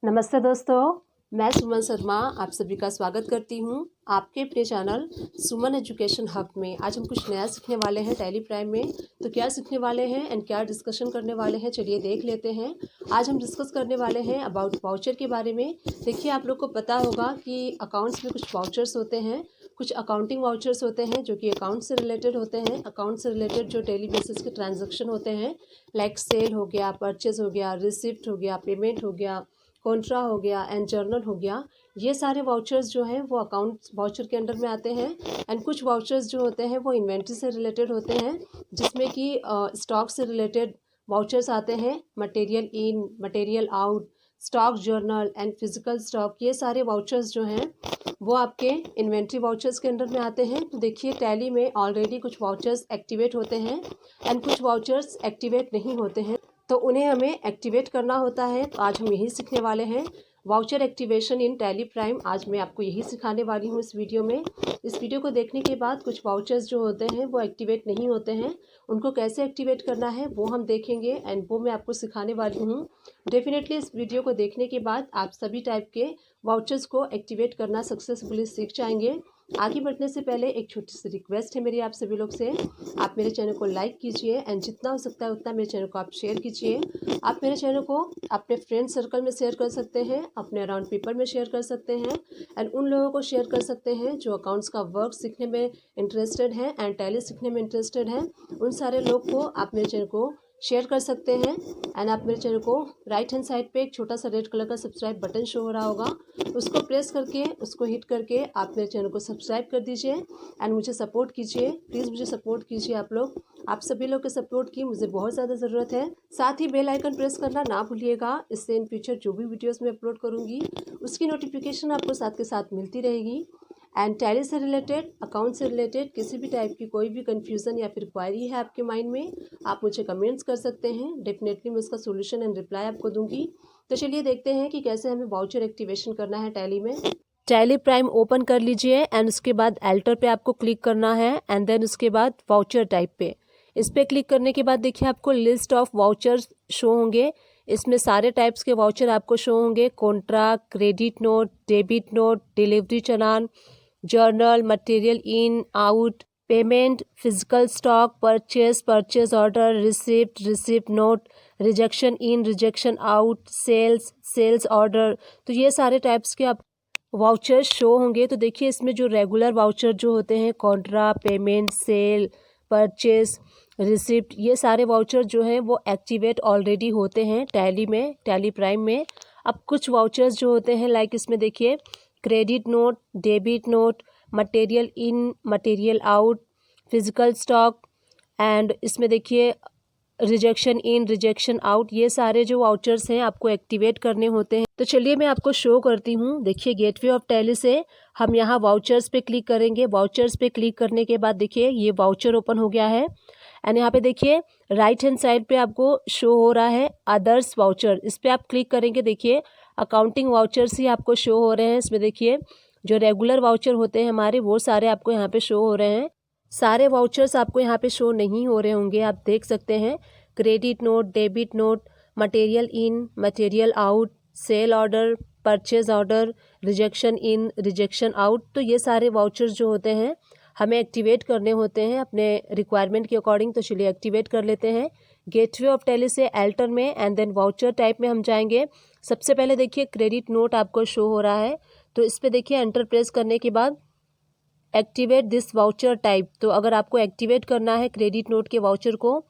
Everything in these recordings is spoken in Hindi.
नमस्ते दोस्तों, मैं सुमन शर्मा आप सभी का स्वागत करती हूं आपके अपने चैनल सुमन एजुकेशन हब में। आज हम कुछ नया सीखने वाले हैं टैली प्राइम में। तो क्या सीखने वाले हैं एंड क्या डिस्कशन करने वाले हैं, चलिए देख लेते हैं। आज हम डिस्कस करने वाले हैं अबाउट वाउचर के बारे में। देखिए, आप लोग को पता होगा कि अकाउंट्स में कुछ वाउचर्स होते हैं, कुछ अकाउंटिंग वाउचर्स होते हैं जो कि अकाउंट से रिलेटेड होते हैं। अकाउंट से रिलेटेड जो डेली बेसिस के ट्रांजेक्शन होते हैं, लाइक सेल हो गया, परचेज हो गया, रिसिप्ट हो गया, पेमेंट हो गया, कॉन्ट्रा हो गया एंड जर्नल हो गया। ये सारे वाउचर्स जो हैं वो अकाउंट वाउचर के अंडर में आते हैं। एंड कुछ वाउचर्स जो होते हैं वो इन्वेंट्री से रिलेटेड होते हैं, जिसमें कि स्टॉक से रिलेटेड वाउचर्स आते हैं। Material in, material out, stock journal and physical stock, ये सारे वाउचर्स जो हैं वो आपके इन्वेंट्री वाउचर्स के अंडर में आते हैं। तो देखिए, टैली में ऑलरेडी कुछ वाउचर्स एक्टिवेट होते हैं एंड कुछ वाउचर्स एक्टिवेट नहीं होते हैं, तो उन्हें हमें एक्टिवेट करना होता है। तो आज हम यही सीखने वाले हैं, वाउचर एक्टिवेशन इन टैली प्राइम। आज मैं आपको यही सिखाने वाली हूँ इस वीडियो में। इस वीडियो को देखने के बाद कुछ वाउचर्स जो होते हैं वो एक्टिवेट नहीं होते हैं, उनको कैसे एक्टिवेट करना है वो हम देखेंगे एंड वो मैं आपको सिखाने वाली हूँ। डेफिनेटली इस वीडियो को देखने के बाद आप सभी टाइप के वाउचर्स को एक्टिवेट करना सक्सेसफुली सीख जाएंगे। आगे बढ़ने से पहले एक छोटी सी रिक्वेस्ट है मेरी आप सभी लोग से, आप मेरे चैनल को लाइक कीजिए एंड जितना हो सकता है उतना मेरे चैनल को आप शेयर कीजिए। आप मेरे चैनल को अपने फ्रेंड सर्कल में शेयर कर सकते हैं, अपने अराउंड पीपल में शेयर कर सकते हैं एंड उन लोगों को शेयर कर सकते हैं जो अकाउंट्स का वर्क सीखने में इंटरेस्टेड हैं एंड टैली सीखने में इंटरेस्टेड हैं। उन सारे लोग को आप मेरे चैनल को शेयर कर सकते हैं। एंड आप मेरे चैनल को राइट हैंड साइड पे एक छोटा सा रेड कलर का सब्सक्राइब बटन शो हो रहा होगा, उसको प्रेस करके, उसको हिट करके आप मेरे चैनल को सब्सक्राइब कर दीजिए एंड मुझे सपोर्ट कीजिए। प्लीज़ मुझे सपोर्ट कीजिए आप लोग। आप सभी लोग के सपोर्ट की मुझे बहुत ज़्यादा ज़रूरत है। साथ ही बेल आइकन प्रेस करना ना भूलिएगा, इससे इन फ्यूचर जो भी वीडियोज़ मैं अपलोड करूँगी उसकी नोटिफिकेशन आपको साथ के साथ मिलती रहेगी। एंड टैली से रिलेटेड, अकाउंट से रिलेटेड किसी भी टाइप की कोई भी कन्फ्यूज़न या फिर क्वायरी है आपके माइंड में, आप मुझे कमेंट्स कर सकते हैं। डेफिनेटली मैं उसका सोल्यूशन एंड रिप्लाई आपको दूंगी। तो चलिए देखते हैं कि कैसे हमें वाउचर एक्टिवेशन करना है टैली में। टैली प्राइम ओपन कर लीजिए एंड उसके बाद एल्टर पे आपको क्लिक करना है एंड देन उसके बाद वाउचर टाइप पे, इस पर क्लिक करने के बाद देखिए आपको लिस्ट ऑफ वाउचर्स शो होंगे। इसमें सारे टाइप्स के वाउचर आपको शो होंगे, contra, credit note, debit note, delivery challan, journal, material in out, payment, physical stock, purchase order, receipt note, rejection in, rejection out, sales order. तो ये सारे टाइप्स के आप वाउचर्स शो होंगे। तो देखिए, इसमें जो रेगुलर वाउचर जो होते हैं, contra, payment, sale, purchase, receipt, ये सारे वाउचर जो हैं वो एक्टिवेट ऑलरेडी होते हैं टैली में, टैली प्राइम में। अब कुछ वाउचर्स जो होते हैं, लाइक इसमें देखिए credit note, debit note, material in, material out, physical stock and इसमें देखिए रिजेक्शन इन, रिजेक्शन आउट, ये सारे जो वाउचर्स हैं आपको एक्टिवेट करने होते हैं। तो चलिए मैं आपको शो करती हूँ। देखिए, गेटवे ऑफ टैली से हम यहाँ वाउचर्स पे क्लिक करेंगे। वाउचर्स पे क्लिक करने के बाद देखिए ये वाउचर ओपन हो गया है एंड यहाँ पे देखिए राइट हैंड साइड पे आपको शो हो रहा है अदर्स वाउचर। इस पर आप क्लिक करेंगे, देखिए अकाउंटिंग वाउचर्स ही आपको शो हो रहे हैं। इसमें देखिए जो रेगुलर वाउचर होते हैं हमारे, वो सारे आपको यहाँ पे शो हो रहे हैं। सारे वाउचर्स आपको यहाँ पे शो नहीं हो रहे होंगे, आप देख सकते हैं। Credit note, debit note, material in, material out, sale order, purchase order, rejection in, rejection out. तो ये सारे वाउचर्स जो होते हैं हमें एक्टिवेट करने होते हैं अपने रिक्वायरमेंट के अकॉर्डिंग। तो चलिए एक्टिवेट कर लेते हैं। गेटवे ऑफ टैली से एल्टर में एंड देन वाउचर टाइप में हम जाएंगे। सबसे पहले देखिए क्रेडिट नोट आपको शो हो रहा है, तो इस पर देखिए एंटर प्रेस करने के बाद एक्टिवेट दिस वाउचर टाइप। तो अगर आपको एक्टिवेट करना है क्रेडिट नोट के वाउचर को,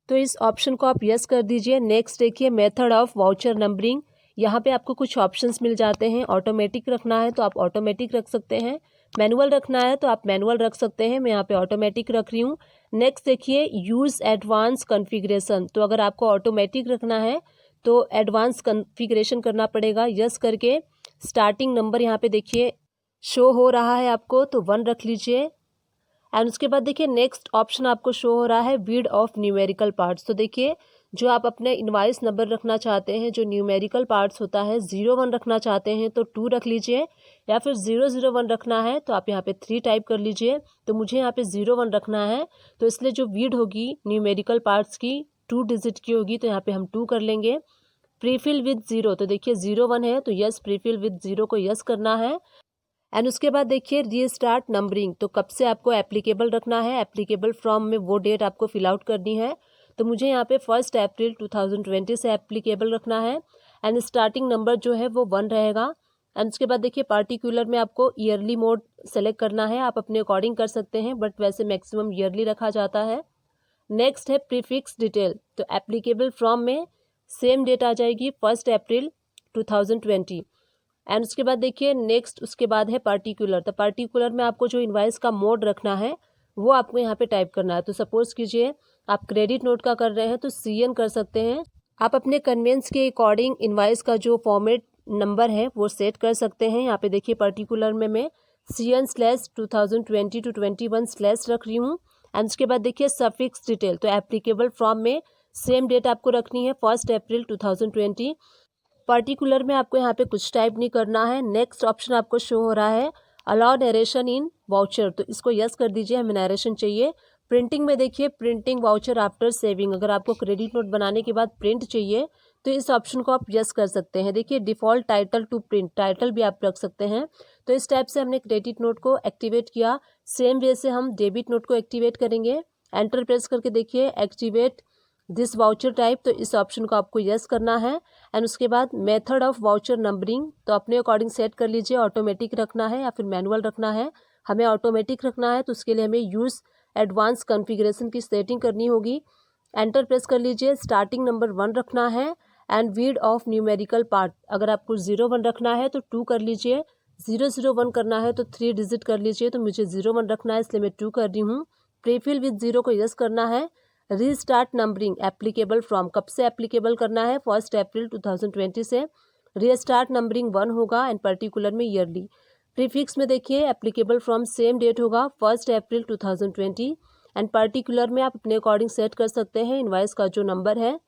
तो इस ऑप्शन को आप यस कर दीजिए। नेक्स्ट देखिए मेथड ऑफ वाउचर नंबरिंग, यहाँ पे आपको कुछ ऑप्शंस मिल जाते हैं। ऑटोमेटिक रखना है तो आप ऑटोमेटिक रख सकते हैं, मैनुअल रखना है तो आप मैनुअल रख सकते हैं। मैं यहाँ पे ऑटोमेटिक रख रही हूँ। नेक्स्ट देखिए यूज़ एडवांस कॉन्फ़िगरेशन, तो अगर आपको ऑटोमेटिक रखना है तो एडवांस कॉन्फ़िगरेशन करना पड़ेगा। यस करके स्टार्टिंग नंबर यहाँ पे देखिए शो हो रहा है आपको, तो 1 रख लीजिए एंड उसके बाद देखिए नेक्स्ट ऑप्शन आपको शो हो रहा है विड ऑफ न्यूमेरिकल पार्ट्स। तो देखिए जो आप अपने इनवाइस नंबर रखना चाहते हैं, जो न्यूमेरिकल पार्ट्स होता है, 01 रखना चाहते हैं तो 2 रख लीजिए, या फिर 001 रखना है तो आप यहाँ पे 3 टाइप कर लीजिए। तो मुझे यहाँ पे 01 रखना है, तो इसलिए जो विड होगी न्यूमेरिकल पार्ट्स की 2 डिजिट की होगी, तो यहाँ पे हम 2 कर लेंगे। प्रीफिल विद ज़ीरो, तो देखिए 01 है तो यस, प्रीफिल विद ज़ीरो को यस करना है। एंड उसके बाद देखिए रीस्टार्ट नंबरिंग, तो कब से आपको एप्लीकेबल रखना है, एप्लीकेबल फ्रॉम में वो डेट आपको फिल आउट करनी है। तो मुझे यहाँ पे 1 अप्रैल 2020 से एप्लीकेबल रखना है। एंड स्टार्टिंग नंबर जो है वो 1 रहेगा। एंड उसके बाद देखिए पार्टिकुलर में आपको ईयरली मोड सेलेक्ट करना है, आप अपने अकॉर्डिंग कर सकते हैं बट वैसे मैक्सिमम ईयरली रखा जाता है। नेक्स्ट है प्रीफिक्स डिटेल, तो एप्लीकेबल फ्रॉम में सेम डेट आ जाएगी 1 अप्रैल 2020। एंड उसके बाद देखिए नेक्स्ट उसके बाद है पार्टिकुलर, तो पार्टिकुलर में आपको जो इनवाइस का मोड रखना है वो आपको यहाँ पे टाइप करना है। तो सपोज कीजिए आप क्रेडिट नोट का कर रहे हैं तो CN कर सकते हैं। आप अपने कन्वेंस के अकॉर्डिंग इनवाइस का जो फॉर्मेट नंबर है वो सेट कर सकते हैं। यहाँ पे देखिए पर्टिकुलर में मैं CN/2020 to 21/ रख रही हूँ। एंड उसके बाद देखिए सफिक्स डिटेल, तो एप्लीकेबल फ्रॉम में सेम डेट आपको रखनी है 1 अप्रैल 2020। पर्टिकुलर में आपको यहाँ पे कुछ टाइप नहीं करना है। नेक्स्ट ऑप्शन आपको शो हो रहा है अलाउ नरेशन इन वाउचर, तो इसको यस कर दीजिए, हमें नरेशन चाहिए। प्रिंटिंग में देखिए प्रिंटिंग वाउचर आफ्टर सेविंग, अगर आपको क्रेडिट नोट बनाने के बाद प्रिंट चाहिए तो इस ऑप्शन को आप यस कर सकते हैं। देखिए default title to print, title भी आप रख सकते हैं। तो इस टाइप से हमने क्रेडिट नोट को एक्टिवेट किया। सेम वे से हम डेबिट नोट को एक्टिवेट करेंगे। एंटर प्रेस करके देखिए एक्टिवेट दिस वाउचर टाइप, तो इस ऑप्शन को आपको यस करना है। एंड उसके बाद मेथड ऑफ वाउचर नंबरिंग, तो अपने अकॉर्डिंग सेट कर लीजिए, ऑटोमेटिक रखना है या फिर मैनुअल रखना है। हमें ऑटोमेटिक रखना है तो उसके लिए हमें यूज़ एडवांस कॉन्फ़िगरेशन की सेटिंग करनी होगी। एंटर प्रेस कर लीजिए। स्टार्टिंग नंबर 1 रखना है। And weed of numerical part, अगर आपको 01 रखना है तो 2 कर लीजिए, 001 करना है तो 3 डिजिट कर लीजिए। तो मुझे 01 रखना है इसलिए मैं 2 कर रही हूँ। प्रीफिल विद 0 को यस करना है। रीस्टार्ट नंबरिंग एप्लीकेबल फ्रॉम, कब से एप्लीकेबल करना है 1 अप्रैल 2020 से। रीस्टार्ट नंबरिंग 1 होगा एंड पर्टिकुलर में ईयरली। प्रीफिक्स में देखिए एप्लीकेबल फ्रॉम सेम डेट होगा 1 अप्रैल 2020। एंड पर्टिकुलर में आप अपने अकॉर्डिंग सेट कर सकते हैं इनवाइस का जो नंबर है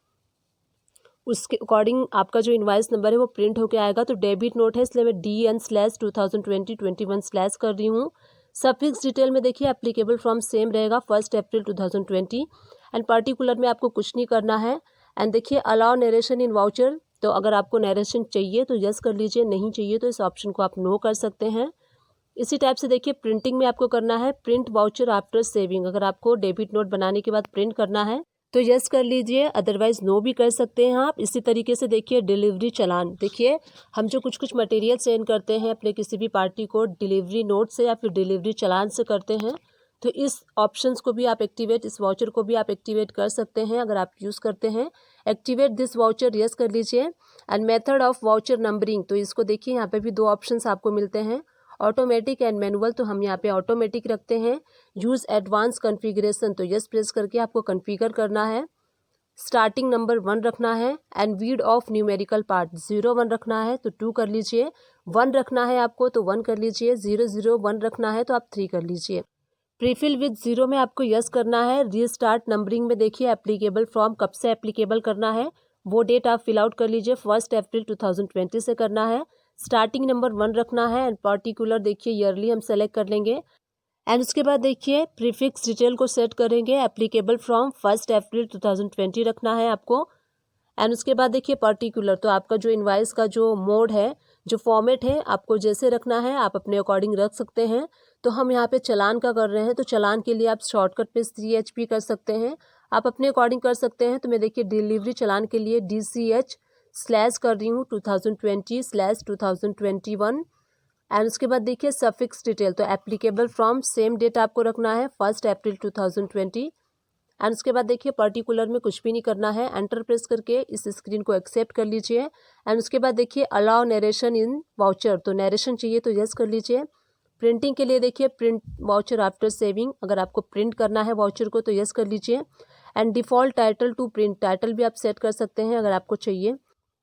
उसके अकॉर्डिंग आपका जो इनवाइस नंबर है वो प्रिंट होके आएगा। तो डेबिट नोट है इसलिए मैं DN/2020/21/ कर रही हूँ। सफिक्स डिटेल में देखिए एप्लीकेबल फ्रॉम सेम रहेगा 1 अप्रैल 2020। एंड पर्टिकुलर में आपको कुछ नहीं करना है। एंड देखिए अलाउ नरेशन इन वाउचर, तो अगर आपको नरेशन चाहिए तो यस कर लीजिए, नहीं चाहिए तो इस ऑप्शन को आप नो कर सकते हैं। इसी टाइप से देखिए प्रिंटिंग में आपको करना है प्रिंट वाउचर आफ्टर सेविंग, अगर आपको डेबिट नोट बनाने के बाद प्रिंट करना है तो यस कर लीजिए, अदरवाइज नो भी कर सकते हैं आप। इसी तरीके से देखिए डिलीवरी चालान, देखिए हम जो कुछ मटेरियल सेंड करते हैं अपने किसी भी पार्टी को डिलीवरी नोट से या फिर डिलीवरी चालान से करते हैं, तो इस ऑप्शंस को भी आप एक्टिवेट, इस वाउचर को भी आप एक्टिवेट कर सकते हैं अगर आप यूज़ करते हैं। एक्टिवेट दिस वाउचर यस कर लीजिए। And method of voucher numbering, तो इसको देखिए यहाँ पे भी 2 ऑप्शंस आपको मिलते हैं, ऑटोमेटिक एंड मैनुअल, तो हम यहाँ पे ऑटोमेटिक रखते हैं। यूज़ एडवांस कॉन्फ़िगरेशन, तो यस प्रेस करके आपको कॉन्फ़िगर करना है। स्टार्टिंग नंबर 1 रखना है। And weed of numerical part 01 रखना है तो 2 कर लीजिए, 1 रखना है आपको तो 1 कर लीजिए, 001 रखना है तो आप 3 कर लीजिए। प्रीफिल विद 0 में आपको यस करना है। रीस्टार्ट नंबरिंग में देखिए एप्लीकेबल फ्रॉम, कब से एप्लीकेबल करना है वो डेट आप फिल आउट कर लीजिए, 1 अप्रैल 2020 से करना है। स्टार्टिंग नंबर 1 रखना है एंड पर्टिकुलर देखिए ईयरली हम सेलेक्ट कर लेंगे। एंड उसके बाद देखिए प्रीफिक्स डिटेल को सेट करेंगे, एप्लीकेबल फ्रॉम 1 अप्रैल 2020 रखना है आपको। एंड उसके बाद देखिए पर्टिकुलर, तो आपका जो इनवाइस का जो मोड है, जो फॉर्मेट है, आपको जैसे रखना है आप अपने अकॉर्डिंग रख सकते हैं। तो हम यहाँ पे चालान का कर रहे हैं तो चालान के लिए आप शॉर्टकट पे CHP कर सकते हैं, आप अपने अकॉर्डिंग कर सकते हैं। तो मैं देखिए डिलीवरी चालान के लिए DCH/ कर रही हूँ 2020/2021। एंड उसके बाद देखिए सफिक्स डिटेल, तो एप्लीकेबल फ्रॉम सेम डेट आपको रखना है 1 अप्रैल 2020। एंड उसके बाद देखिए पर्टिकुलर में कुछ भी नहीं करना है, एंटर प्रेस करके इस स्क्रीन को एक्सेप्ट कर लीजिए। एंड उसके बाद देखिए अलाउ नरेशन इन वाउचर, तो नरेशन चाहिए तो यस कर लीजिए। प्रिंटिंग के लिए देखिए प्रिंट वाउचर आफ्टर सेविंग, अगर आपको प्रिंट करना है वाउचर को तो यस कर लीजिए। And default title to print, title भी आप सेट कर सकते हैं अगर आपको चाहिए।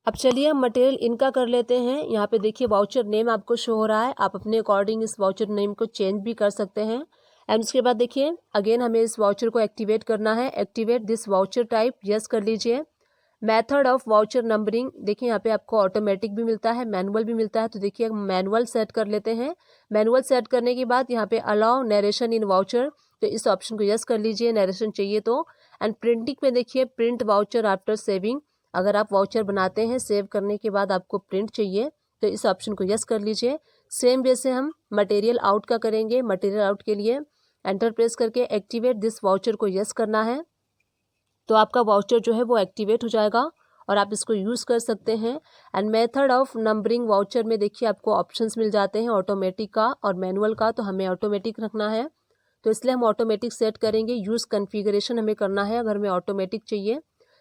अब चलिए हम मटेरियल इनका कर लेते हैं। यहाँ पे देखिए वाउचर नेम आपको शो हो रहा है, आप अपने अकॉर्डिंग इस वाउचर नेम को चेंज भी कर सकते हैं। एंड उसके बाद देखिए अगेन हमें इस वाउचर को एक्टिवेट करना है, activate this voucher type yes कर लीजिए। मेथड ऑफ वाउचर नंबरिंग, देखिए यहाँ पे आपको ऑटोमेटिक भी मिलता है, मैनुअल भी मिलता है, तो देखिए मैनुअल सेट कर लेते हैं। मैनुअल सेट करने के बाद यहाँ पे अलाउ नरेशन इन वाउचर, तो इस ऑप्शन को यस कर लीजिए, नरेशन चाहिए तो। एंड प्रिंटिंग में देखिए प्रिंट वाउचर आफ्टर सेविंग, अगर आप वाउचर बनाते हैं, सेव करने के बाद आपको प्रिंट चाहिए तो इस ऑप्शन को यस कर लीजिए। सेम वे से हम मटेरियल आउट का करेंगे। मटेरियल आउट के लिए एंटर प्रेस करके एक्टिवेट दिस वाउचर को यस करना है, तो आपका वाउचर जो है वो एक्टिवेट हो जाएगा और आप इसको यूज़ कर सकते हैं। And method of numbering voucher में देखिए आपको ऑप्शंस मिल जाते हैं ऑटोमेटिक का और मैनुअल का, तो हमें ऑटोमेटिक रखना है तो इसलिए हम ऑटोमेटिक सेट करेंगे। यूज़ कॉन्फ़िगरेशन हमें करना है अगर हमें ऑटोमेटिक चाहिए।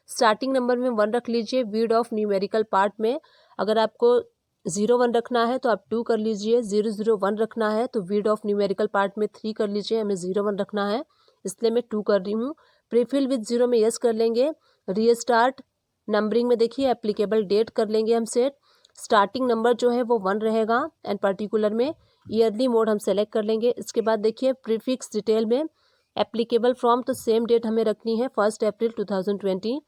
स्टार्टिंग नंबर में 1 रख लीजिए। वीड ऑफ न्यूमेरिकल पार्ट में अगर आपको 01 रखना है तो आप 2 कर लीजिए। 001 रखना है तो वीड ऑफ न्यूमेरिकल पार्ट में 3 कर लीजिए। हमें 01 रखना है इसलिए मैं 2 कर रही हूँ। प्रीफिल विद 0 में यस कर लेंगे। रीस्टार्ट नंबरिंग में देखिए एप्लीकेबल डेट कर लेंगे हम सेट। स्टार्टिंग नंबर जो है वो 1 रहेगा एंड पर्टिकुलर में ईयरली मोड हम सेलेक्ट कर लेंगे। इसके बाद देखिए प्रीफिक्स डिटेल में एप्लीकेबल फ्रॉम, तो सेम डेट हमें रखनी है 1 अप्रैल 2020।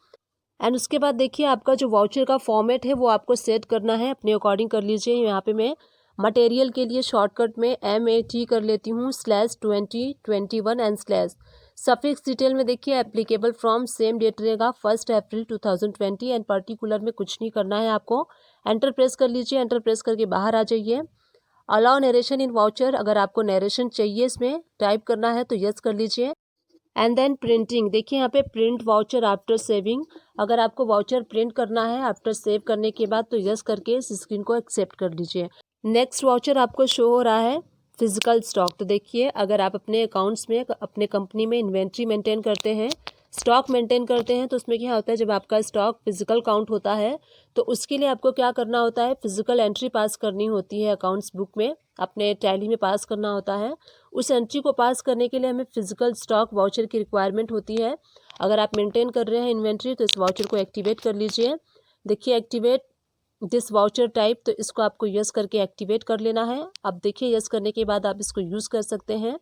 एंड उसके बाद देखिए आपका जो वाउचर का फॉर्मेट है वो आपको सेट करना है, अपने अकॉर्डिंग कर लीजिए। यहाँ पे मैं मटेरियल के लिए शॉर्टकट में MAT कर लेती हूँ /2021 एंड स्लैश। सफिक्स डिटेल में देखिए एप्लीकेबल फ्रॉम सेम डेट रहेगा 1 अप्रैल 2020 एंड पर्टिकुलर में कुछ नहीं करना है आपको। एंटर प्रेस कर लीजिए। एंटर प्रेस करके बाहर आ जाइए। अलाउ नरेशन इन वाउचर, अगर आपको नरेशन चाहिए इसमें टाइप करना है तो यस कर लीजिए। एंड देन प्रिंटिंग, देखिए यहाँ पे प्रिंट वाउचर आफ्टर सेविंग, अगर आपको वाउचर प्रिंट करना है आफ्टर सेव करने के बाद तो यस करके इस स्क्रीन को एक्सेप्ट कर लीजिए। नेक्स्ट वाउचर आपको शो हो रहा है फिजिकल स्टॉक, तो देखिए अगर आप अपने अकाउंट्स में अपने कंपनी में इन्वेंट्री मेंटेन करते हैं, स्टॉक मेंटेन करते हैं, तो उसमें क्या होता है जब आपका स्टॉक फिजिकल काउंट होता है तो उसके लिए आपको क्या करना होता है, फिजिकल एंट्री पास करनी होती है अकाउंट्स बुक में, अपने टैली में पास करना होता है। उस एंट्री को पास करने के लिए हमें फिजिकल स्टॉक वाउचर की रिक्वायरमेंट होती है। अगर आप मेंटेन कर रहे हैं इन्वेंट्री तो इस वाउचर को एक्टिवेट कर लीजिए। देखिए एक्टिवेट दिस वाउचर टाइप, तो इसको आपको यस करके एक्टिवेट कर लेना है। अब देखिए यस करने के बाद आप इसको यूज़ कर सकते हैं।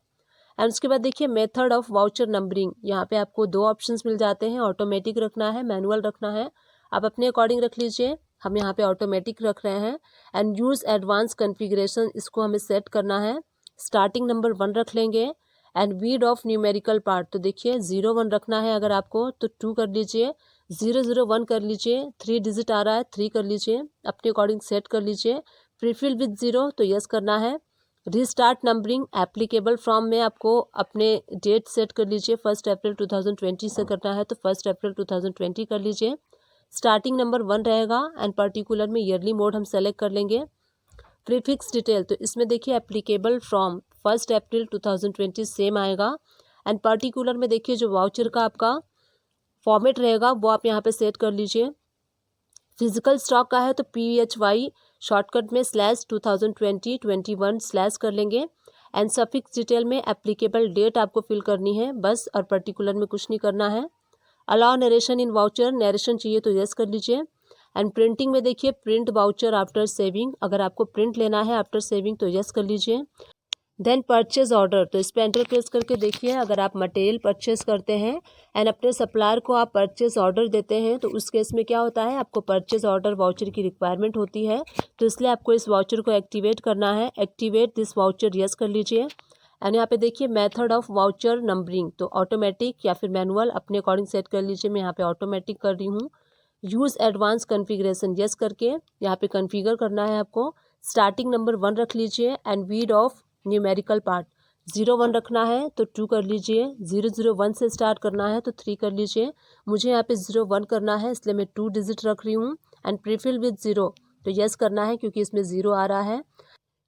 एंड उसके बाद देखिए मेथड ऑफ वाउचर नंबरिंग, यहाँ पे आपको 2 ऑप्शंस मिल जाते हैं, ऑटोमेटिक रखना है, मैनुअल रखना है, आप अपने अकॉर्डिंग रख लीजिए। हम यहाँ पे ऑटोमेटिक रख रहे हैं। एंड यूज़ एडवांस कॉन्फ़िगरेशन, इसको हमें सेट करना है। स्टार्टिंग नंबर 1 रख लेंगे। And weed of numerical part, तो देखिए 01 रखना है अगर आपको तो 2 कर लीजिए। 001 कर लीजिए। 3 डिजिट आ रहा है 3 कर लीजिए, अपने अकॉर्डिंग सेट कर लीजिए। प्रीफिल विद 0 तो यस करना है। रीस्टार्ट नंबरिंग एप्लीकेबल फ्रॉम में आपको अपने डेट सेट कर लीजिए, 1 अप्रैल 2020 से करना है तो 1 अप्रैल 2020 कर लीजिए। स्टार्टिंग नंबर 1 रहेगा एंड पर्टिकुलर में ईयरली मोड हम सेलेक्ट कर लेंगे। प्रीफिक्स डिटेल, तो इसमें देखिए एप्लीकेबल फ्रॉम 1 अप्रैल 2020 सेम आएगा। एंड पर्टिकुलर में देखिए जो वाउचर का आपका फॉर्मेट रहेगा वो आप यहाँ पे सेट कर लीजिए। फिजिकल स्टॉक का है तो PHY शॉर्टकट में /2020-21 स्लैश कर लेंगे। एंड सफिक्स डिटेल में एप्लीकेबल डेट आपको फिल करनी है बस, और पर्टिकुलर में कुछ नहीं करना है। अलाउ नरेशन इन वाउचर, नरेशन चाहिए तो यस कर लीजिए। एंड प्रिंटिंग में देखिए प्रिंट वाउचर आफ्टर सेविंग, अगर आपको प्रिंट लेना है आफ्टर सेविंग तो यस कर लीजिए। देन परचेज ऑर्डर, तो इस पर एंटर प्रेस करके देखिए अगर आप मटेरियल परचेज करते हैं एंड अपने सप्लायर को आप परचेज ऑर्डर देते हैं तो उस केस में क्या होता है, आपको परचेज ऑर्डर वाउचर की रिक्वायरमेंट होती है, तो इसलिए आपको इस वाउचर को एक्टिवेट करना है। एक्टिवेट दिस वाउचर यस कर लीजिए। एंड यहाँ पे देखिए मेथड ऑफ वाउचर नंबरिंग, तो ऑटोमेटिक या फिर मैनुअल अपने अकॉर्डिंग सेट कर लीजिए। मैं यहाँ पे ऑटोमेटिक कर रही हूँ। यूज़ एडवांस कॉन्फ़िगरेशन यस करके यहाँ पे कॉन्फ़िगर करना है आपको। स्टार्टिंग नंबर 1 रख लीजिए and weed of numerical part 01 रखना है तो 2 कर लीजिए। 001 से स्टार्ट करना है तो 3 कर लीजिए। मुझे यहाँ पे 01 करना है इसलिए मैं 2 डिजिट रख रही हूँ। एंड प्रीफिल विद 0 तो यस करना है क्योंकि इसमें 0 आ रहा है।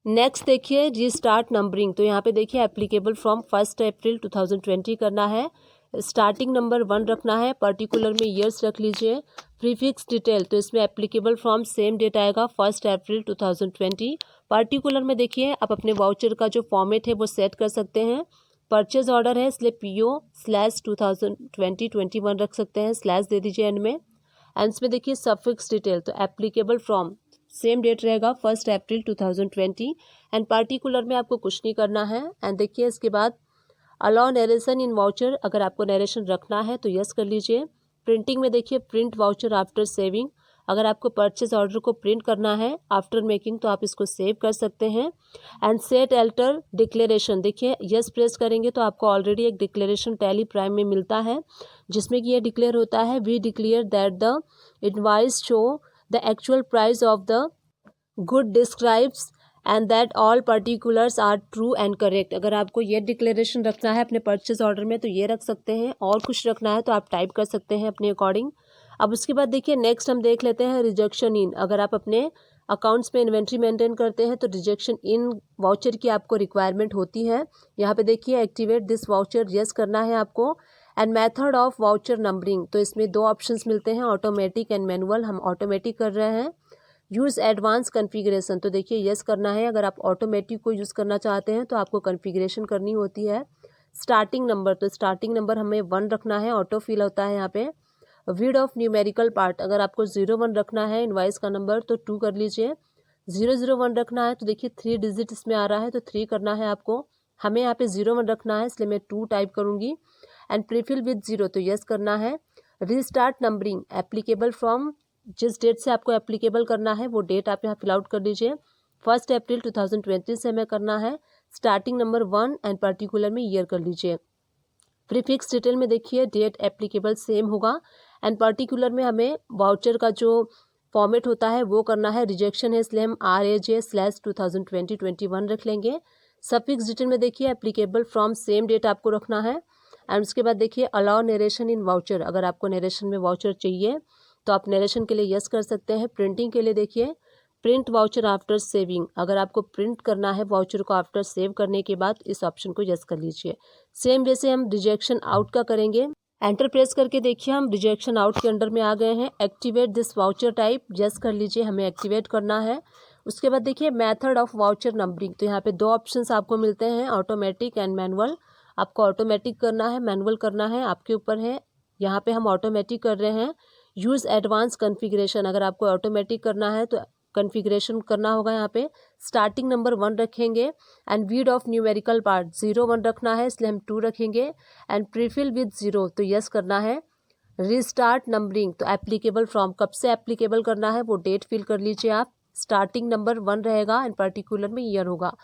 नेक्स्ट देखिए रीस्टार्ट नंबरिंग, तो यहाँ पे देखिए एप्लीकेबल फ्रॉम 1 अप्रैल 2020 करना है। स्टार्टिंग नंबर 1 रखना है, पर्टिकुलर में ईयर्स रख लीजिए। प्रीफिक्स डिटेल, तो इसमें एप्लीकेबल फ्रॉम सेम डेट आएगा 1 अप्रैल 2020। पर्टिकुलर में देखिए आप अपने वाउचर का जो फॉर्मेट है वो सेट कर सकते हैं। परचेज ऑर्डर है इसलिए PO/2020-21 रख सकते हैं, स्लैश दे दीजिए एंड में। एंड इसमें देखिए सफिक्स डिटेल, तो एप्लीकेबल फ्रॉम सेम डेट रहेगा 1 अप्रैल 2020 एंड पर्टिकुलर में आपको कुछ नहीं करना है। एंड देखिए इसके बाद अलाउ नरेशन इन वाउचर, अगर आपको नरेशन रखना है तो यस कर लीजिए। प्रिंटिंग में देखिए प्रिंट वाउचर आफ्टर सेविंग, अगर आपको परचेज ऑर्डर को प्रिंट करना है आफ्टर मेकिंग तो आप इसको सेव कर सकते हैं। एंड सेट एल्टर डिक्लेरेशन, देखिए यस प्रेस करेंगे तो आपको ऑलरेडी एक डिक्लेरेशन टैली प्राइम में मिलता है जिसमें कि ये डिक्लेयर होता है, we declare that the invoice show the actual price of the good describes and that all particulars are true and correct. अगर आपको ये डिक्लेरेशन रखना है अपने परचेज ऑर्डर में तो ये रख सकते हैं, और कुछ रखना है तो आप टाइप कर सकते हैं अपने अकॉर्डिंग। अब उसके बाद देखिए नेक्स्ट हम देख लेते हैं रिजेक्शन इन। अगर आप अपने अकाउंट्स में इन्वेंट्री मेंटेन करते हैं तो रिजेक्शन इन वाउचर की आपको रिक्वायरमेंट होती है। यहाँ पे देखिए एक्टिवेट दिस वाउचर यस करना है आपको। And method of voucher numbering, तो इसमें दो ऑप्शंस मिलते हैं, ऑटोमेटिक एंड मैनुअल। हम ऑटोमेटिक कर रहे हैं। यूज़ एडवांस कॉन्फ़िगरेशन, तो देखिए यस करना है। अगर आप ऑटोमेटिक को यूज़ करना चाहते हैं तो आपको कॉन्फ़िगरेशन करनी होती है। स्टार्टिंग नंबर, तो स्टार्टिंग नंबर हमें 1 रखना है, ऑटो फिल होता है यहाँ पे। विड ऑफ न्यूमेरिकल पार्ट, अगर आपको 01 रखना है इनवाइस का नंबर तो 2 कर लीजिए। 001 रखना है तो देखिए 3 डिजिट इसमें आ रहा है तो 3 करना है आपको। हमें यहाँ पे 01 रखना है इसलिए मैं 2 टाइप करूँगी। एंड प्रीफिल विद 0 तो यस करना है। रीस्टार्ट नंबरिंग एप्लीकेबल फ्रॉम, जिस डेट से आपको एप्लीकेबल करना है वो डेट आप यहाँ फिल आउट कर दीजिए। 1 अप्रैल 2020 से हमें करना है। स्टार्टिंग नंबर 1 एंड पर्टिकुलर में ईयर कर लीजिए। प्रीफिक्स डिटेल में देखिए डेट एप्लीकेबल सेम होगा। एंड पर्टिकुलर में हमें वाउचर का जो फॉर्मेट होता है वो करना है। रिजेक्शन है इसलिए हम RAJ/2020-21 रख लेंगे। सफिक्स डिटेल में देखिए एप्लीकेबल फ्रॉम सेम डेट आपको रखना है। एंड उसके बाद देखिए अलाउ नरेशन इन वाउचर, अगर आपको नरेशन में वाउचर चाहिए तो आप नरेशन के लिए यस कर सकते हैं। प्रिंटिंग के लिए देखिए प्रिंट वाउचर आफ्टर सेविंग, अगर आपको प्रिंट करना है वाउचर को आफ्टर सेव करने के बाद इस ऑप्शन को यस कर लीजिए। सेम वे से हम रिजेक्शन आउट का करेंगे। एंटर प्रेस करके देखिए हम रिजेक्शन आउट के अंडर में आ गए हैं। Activate this voucher type yes कर लीजिए, हमें एक्टिवेट करना है। उसके बाद देखिए मेथड ऑफ वाउचर नंबरिंग, तो यहाँ पे दो ऑप्शंस आपको मिलते हैं, ऑटोमेटिक एंड मैनुअल। आपको ऑटोमेटिक करना है मैनुअल करना है आपके ऊपर है। यहाँ पे हम ऑटोमेटिक कर रहे हैं। यूज़ एडवांस कॉन्फ़िगरेशन, अगर आपको ऑटोमेटिक करना है तो कॉन्फ़िगरेशन करना होगा। यहाँ पे स्टार्टिंग नंबर 1 रखेंगे। And weed of numerical part 01 रखना है इसलिए हम 2 रखेंगे। एंड प्रीफिल विद 0 तो यस करना है। रीस्टार्ट नंबरिंग, तो एप्लीकेबल फ्रॉम, कब से एप्लीकेबल करना है वो डेट फिल कर लीजिए आप। स्टार्टिंग नंबर 1 रहेगा एंड पर्टिकुलर में ईयर होगा।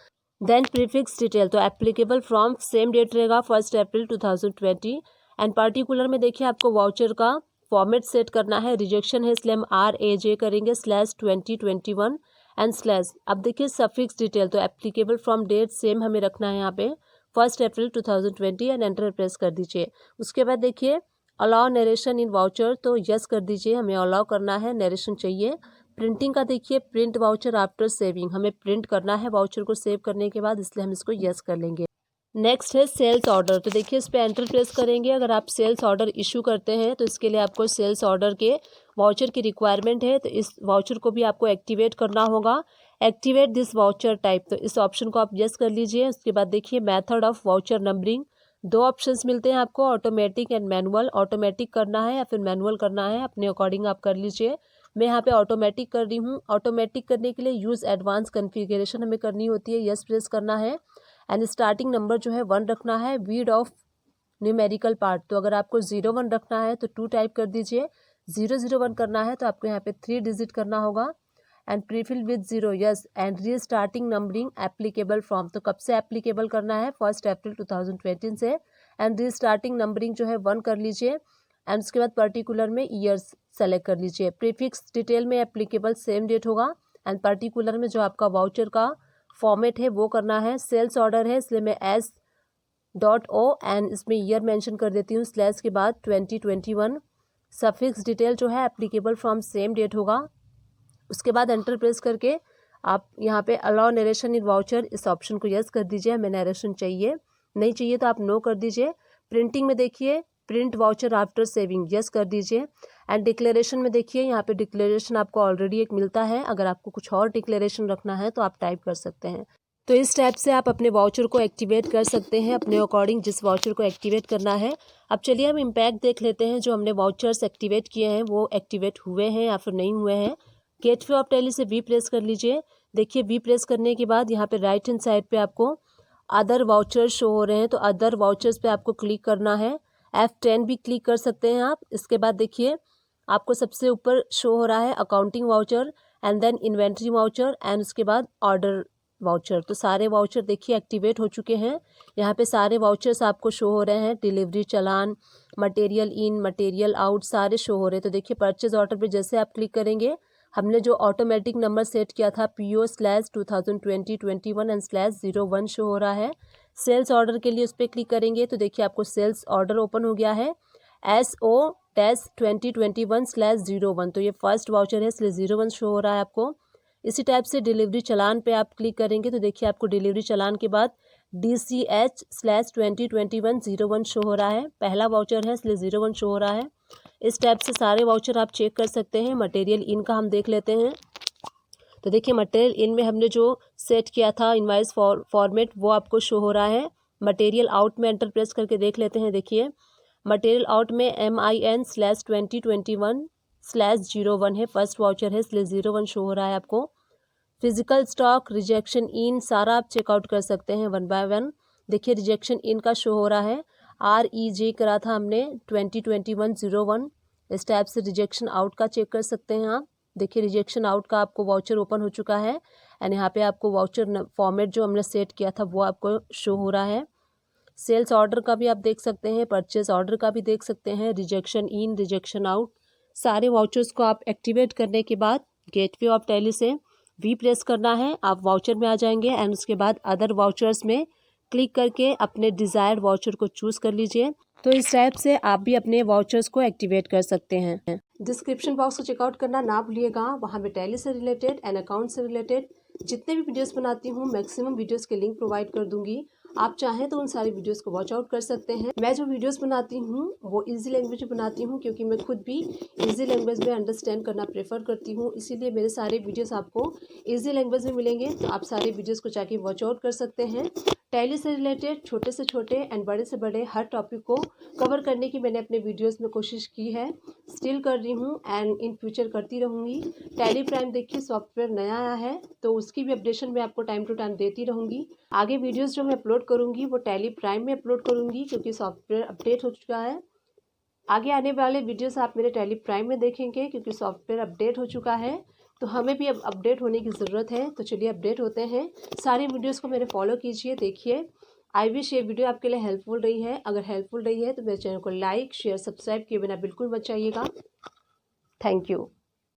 देन प्रीफिक्स डिटेल, तो एप्लीकेबल फ्रॉम सेम डेट रहेगा 1 अप्रैल 2020। एंड पर्टिकुलर में देखिए आपको वाउचर का फॉर्मेट सेट करना है। रिजेक्शन है इसलिए हम RAJ करेंगे /2021 एंड स्लैश। अब देखिए सफिक्स डिटेल, तो एप्लीकेबल फ्रॉम डेट सेम हमें रखना है यहाँ पे 1 अप्रैल 2020 एंड एंटर प्रेस कर दीजिए। उसके बाद देखिए अलाउ नरेशन इन वाउचर, तो यस कर दीजिए, हमें अलाउ करना है, नरेशन चाहिए। प्रिंटिंग का देखिए प्रिंट वाउचर आफ्टर सेविंग, हमें प्रिंट करना है वाउचर को सेव करने के बाद, इसलिए हम इसको यस कर लेंगे। नेक्स्ट है सेल्स ऑर्डर, तो देखिए इस पर एंटर प्रेस करेंगे। अगर आप सेल्स ऑर्डर इशू करते हैं तो इसके लिए आपको सेल्स ऑर्डर के वाउचर की रिक्वायरमेंट है, तो इस वाउचर को भी आपको एक्टिवेट करना होगा। एक्टिवेट दिस वाउचर टाइप, तो इस ऑप्शन को आप यस कर लीजिए। उसके बाद देखिए मेथड ऑफ वाउचर नंबरिंग, दो ऑप्शंस मिलते हैं आपको, ऑटोमेटिक एंड मैनुअल। ऑटोमेटिक करना है या फिर मैनुअल करना है, अपने अकॉर्डिंग आप कर लीजिए। मैं यहाँ पे ऑटोमेटिक कर रही हूँ। ऑटोमेटिक करने के लिए यूज़ एडवांस कॉन्फ़िगरेशन हमें करनी होती है, यस प्रेस करना है। एंड स्टार्टिंग नंबर जो है 1 रखना है। वीड ऑफ न्यूमेरिकल पार्ट, तो अगर आपको 01 रखना है तो 2 टाइप कर दीजिए। 001 करना है तो आपको यहाँ पे 3 डिजिट करना होगा। And prefill with 0 yes. And restarting numbering applicable from, तो कब से एप्लीकेबल करना है 1 अप्रैल 2020 से। एंड रीस्टार्टिंग नंबरिंग जो है 1 कर लीजिए। एंड उसके बाद पर्टिकुलर में ईयर्स सेलेक्ट कर लीजिए। प्रीफिक्स डिटेल में एप्लीकेबल सेम डेट होगा। एंड पर्टिकुलर में जो आपका वाउचर का फॉर्मेट है वो करना है। सेल्स ऑर्डर है इसलिए मैं S.O एंड इसमें ईयर मेंशन कर देती हूँ स्लैश के बाद 2021। सफिक्स डिटेल जो है एप्लीकेबल फ्रॉम सेम डेट होगा। उसके बाद एंटर प्रेस करके आप यहाँ पे अलाउ नरेशन इन वाउचर, इस ऑप्शन को यस कर दीजिए, हमें नरेशन चाहिए, नहीं चाहिए तो आप नो कर दीजिए। प्रिंटिंग में देखिए print voucher after saving yes कर दीजिए। एंड डिक्लेरेशन में देखिए यहाँ पे डिक्लेरेशन आपको ऑलरेडी एक मिलता है, अगर आपको कुछ और डिक्लेरेशन रखना है तो आप टाइप कर सकते हैं। तो इस टाइप से आप अपने वाउचर को एक्टिवेट कर सकते हैं अपने अकॉर्डिंग, जिस वाउचर को एक्टिवेट करना है। अब चलिए हम इम्पैक्ट देख लेते हैं, जो हमने वाउचर्स एक्टिवेट किए हैं वो एक्टिवेट हुए हैं या फिर नहीं हुए हैं। गेटवे ऑफ टैली से वी प्रेस कर लीजिए। देखिए वी प्रेस करने के बाद यहाँ पे राइट हैंड साइड पे आपको अदर वाउचर्स शो हो रहे हैं, तो अदर वाउचर्स पे आपको क्लिक करना है। F10 भी क्लिक कर सकते हैं आप। इसके बाद देखिए आपको सबसे ऊपर शो हो रहा है accounting voucher and then inventory voucher and उसके बाद ऑर्डर वाउचर। तो सारे वाउचर देखिए एक्टिवेट हो चुके हैं। यहाँ पे सारे वाउचर्स आपको शो हो रहे हैं, delivery challan, material in, material out, सारे शो हो रहे हैं। तो देखिए परचेज ऑर्डर पे जैसे आप क्लिक करेंगे, हमने जो ऑटोमेटिक नंबर सेट किया था PO/2020-21 एंड /01 शो हो रहा है। सेल्स ऑर्डर के लिए उस पर क्लिक करेंगे तो देखिए आपको सेल्स ऑर्डर ओपन हो गया है SO-2021/01। तो ये फर्स्ट वाउचर है इसलिए 01 शो हो रहा है आपको। इसी टाइप से डिलीवरी चालान पे आप क्लिक करेंगे तो देखिए आपको डिलीवरी चालान के बाद DCH/2021-01 शो हो रहा है। पहला वाउचर है इसलिए 01 शो हो रहा है। इस टाइप से सारे वाउचर आप चेक कर सकते हैं। मटेरियल इन का हम देख लेते हैं। तो देखिए मटेरियल इन में हमने जो सेट किया था इनवाइस फॉर्मेट वो आपको शो हो रहा है। मटेरियल आउट में एंटर प्रेस करके देख लेते हैं। देखिए मटेरियल आउट में MIN/2021/01 है, फर्स्ट वाउचर है इसलिए 01 शो हो रहा है आपको। फिजिकल स्टॉक, रिजेक्शन इन सारा आप चेकआउट कर सकते हैं वन बाय वन। देखिए रिजेक्शन इन का शो हो रहा है, REJ करा था हमने 2021-01। इस टाइप से रिजेक्शन आउट का चेक कर सकते हैं आप। देखिए रिजेक्शन आउट का आपको वाउचर ओपन हो चुका है एंड यहाँ पे आपको वाउचर फॉर्मेट जो हमने सेट किया था वो आपको शो हो रहा है। सेल्स ऑर्डर का भी आप देख सकते हैं, परचेज ऑर्डर का भी देख सकते हैं, रिजेक्शन इन, रिजेक्शन आउट, सारे वाउचर्स को आप एक्टिवेट करने के बाद गेटवे ऑफ टैली से वी प्रेस करना है, आप वाउचर में आ जाएंगे एंड उसके बाद अदर वाउचर्स में क्लिक करके अपने डिज़ायर्ड वाउचर को चूज़ कर लीजिए। तो इस टाइप से आप भी अपने वाउचर्स को एक्टिवेट कर सकते हैं। डिस्क्रिप्शन बॉक्स को चेकआउट करना ना भूलिएगा, वहाँ पे टैली से रिलेटेड एंड अकाउंट से रिलेटेड जितने भी वीडियोस बनाती हूँ मैक्सिमम वीडियोस के लिंक प्रोवाइड कर दूंगी। आप चाहें तो उन सारी वीडियोस को वॉच आउट कर सकते हैं। मैं जो वीडियोस बनाती हूँ वो इजी लैंग्वेज में बनाती हूँ क्योंकि मैं खुद भी इजी लैंग्वेज में अंडरस्टैंड करना प्रेफर करती हूँ, इसीलिए मेरे सारे वीडियोस आपको इजी लैंग्वेज में मिलेंगे। तो आप सारे वीडियोस को जाके वॉच आउट कर सकते हैं। टैली से रिलेटेड छोटे से छोटे एंड बड़े से बड़े हर टॉपिक को कवर करने की मैंने अपने वीडियोस में कोशिश की है, स्टिल कर रही हूँ एंड इन फ्यूचर करती रहूँगी। टैली प्राइम देखिए सॉफ्टवेयर नया आया है तो उसकी भी अपडेशन मैं आपको टाइम टू टाइम देती रहूँगी। आगे वीडियोस जो मैं अपलोड करूँगी वो टैली प्राइम में अपलोड करूँगी क्योंकि सॉफ्टवेयर अपडेट हो चुका है। आगे आने वाले वीडियोस आप मेरे टैली प्राइम में देखेंगे क्योंकि सॉफ्टवेयर अपडेट हो चुका है, तो हमें भी अब अपडेट होने की ज़रूरत है। तो चलिए अपडेट होते हैं। सारी वीडियोस को मेरे फॉलो कीजिए, देखिए। आई विश ये वीडियो आपके लिए हेल्पफुल रही है। अगर हेल्पफुल रही है तो मेरे चैनल को लाइक शेयर सब्सक्राइब किए बिना बिल्कुल मत जाइएगा। Thank you.